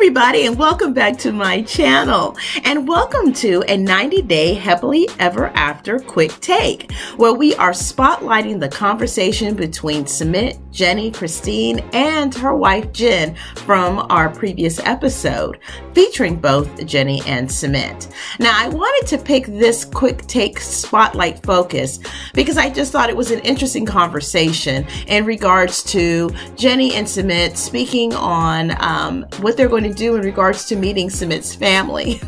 everybody, and welcome back to my channel. And welcome to a 90-day Happily Ever After quick take, where we are spotlighting the conversation between Sumit, Jenny, Christine, and her wife Jen from our previous episode, featuring both Jenny and Sumit. Now, I wanted to pick this quick take spotlight focus because I just thought it was an interesting conversation in regards to Jenny and Sumit speaking on what they're going to do in regards to meeting Sumit's family.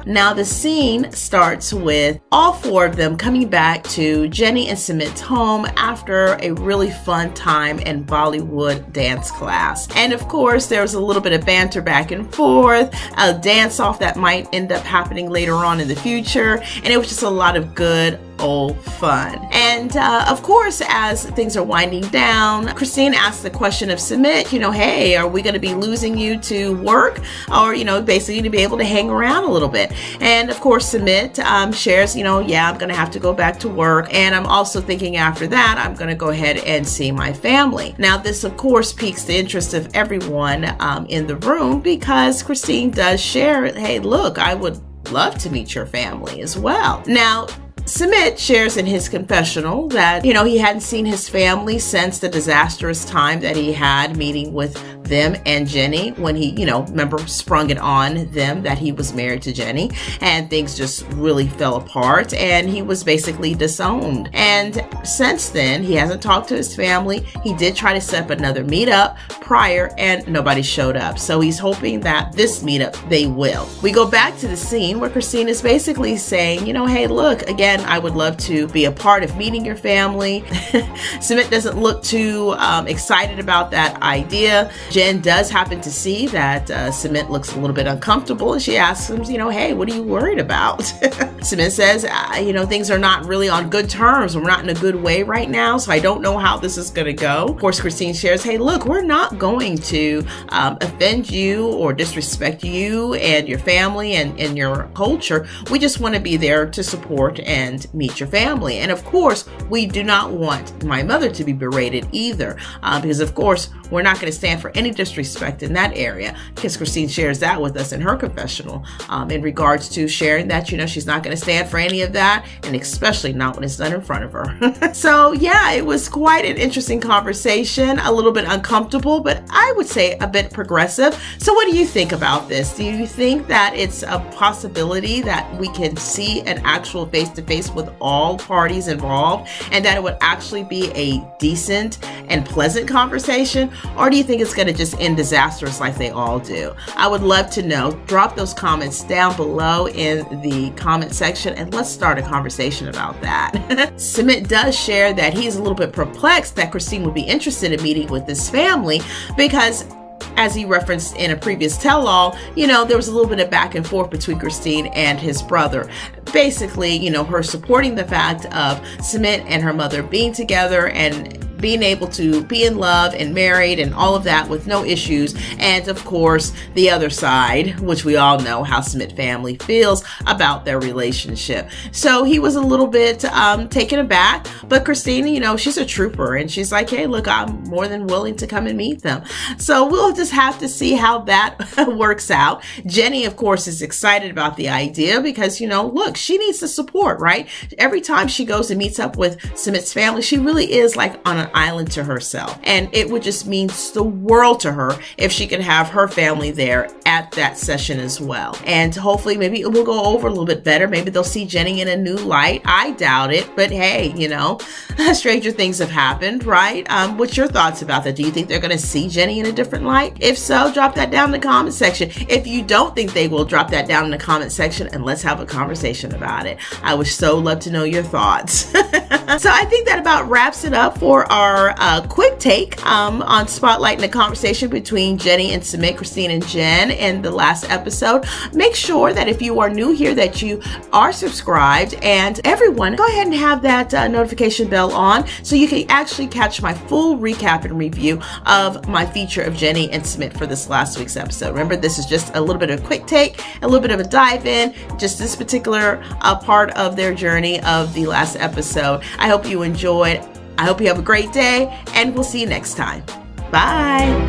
Now, the scene starts with all four of them coming back to Jenny and Sumit's home after a really fun time in Bollywood dance class. And of course, there was a little bit of banter back and forth, a dance off that might end up happening later on in the future. And it was just a lot of good old fun. And of course, as things are winding down, Christine asked the question of Sumit, hey, are we going to be losing you to work, or, basically to be able to hang around a little bit? And of course, Sumit shares, yeah, I'm going to have to go back to work. And I'm also thinking after that, I'm going to go ahead and see my family. Now, this, of course, piques the interest of everyone in the room, because Christine does share, hey, look, I would love to meet your family as well. Now, Sumit shares in his confessional that, he hadn't seen his family since the disastrous time that he had meeting with them and Jenny when he, remember, sprung it on them that he was married to Jenny, and things just really fell apart and he was basically disowned. And since then, he hasn't talked to his family. He did try to set up another meetup prior and nobody showed up. So he's hoping that this meetup, they will. We go back to the scene where Christine is basically saying, hey, look, again, I would love to be a part of meeting your family. Sumit doesn't look too excited about that idea. Jen does happen to see that Sumit looks a little bit uncomfortable, and she asks him, hey, what are you worried about? Sumit says, things are not really on good terms. We're not in a good way right now, so I don't know how this is going to go. Of course, Christine shares, hey, look, we're not going to offend you or disrespect you and your family and your culture. We just want to be there to support and meet your family. And of course, we do not want my mother to be berated either, because of course, we're not going to stand for any disrespect in that area, because Christine shares that with us in her confessional in regards to sharing that, she's not going to stand for any of that, and especially not when it's done in front of her. So yeah, it was quite an interesting conversation, a little bit uncomfortable, but I would say a bit progressive. So what do you think about this? Do you think that it's a possibility that we can see an actual face-to-face with all parties involved, and that it would actually be a decent and pleasant conversation? Or do you think it's going to just end disastrous like they all do? I would love to know. Drop those comments down below in the comment section, and let's start a conversation about that. Sumit does share that he's a little bit perplexed that Christine would be interested in meeting with his family, because as he referenced in a previous tell-all, there was a little bit of back and forth between Christine and his brother. Basically, her supporting the fact of Sumit and her mother being together and being able to be in love and married and all of that with no issues. And of course, the other side, which we all know how Sumit family feels about their relationship. So he was a little bit taken aback, but Christine, she's a trooper, and she's like, hey, look, I'm more than willing to come and meet them. So we'll just have to see how that works out. Jenny, of course, is excited about the idea because, look, she needs the support, right? Every time she goes and meets up with Sumit's family, she really is like on an island to herself. And it would just mean the world to her if she could have her family there at that session as well. And hopefully maybe it will go over a little bit better. Maybe they'll see Jenny in a new light. I doubt it, but hey, stranger things have happened, right? What's your thoughts about that? Do you think they're going to see Jenny in a different light? If so, drop that down in the comment section. If you don't think they will, drop that down in the comment section and let's have a conversation about it. I would so love to know your thoughts. So I think that about wraps it up for our quick take on spotlighting the conversation between Jenny and Sumit, Christine and Jen in the last episode. Make sure that if you are new here that you are subscribed, and everyone go ahead and have that notification bell on so you can actually catch my full recap and review of my feature of Jenny and Sumit for this last week's episode. Remember, this is just a little bit of a quick take, a little bit of a dive in, just this particular part of their journey of the last episode. I hope you enjoyed. I hope you have a great day, and we'll see you next time. Bye.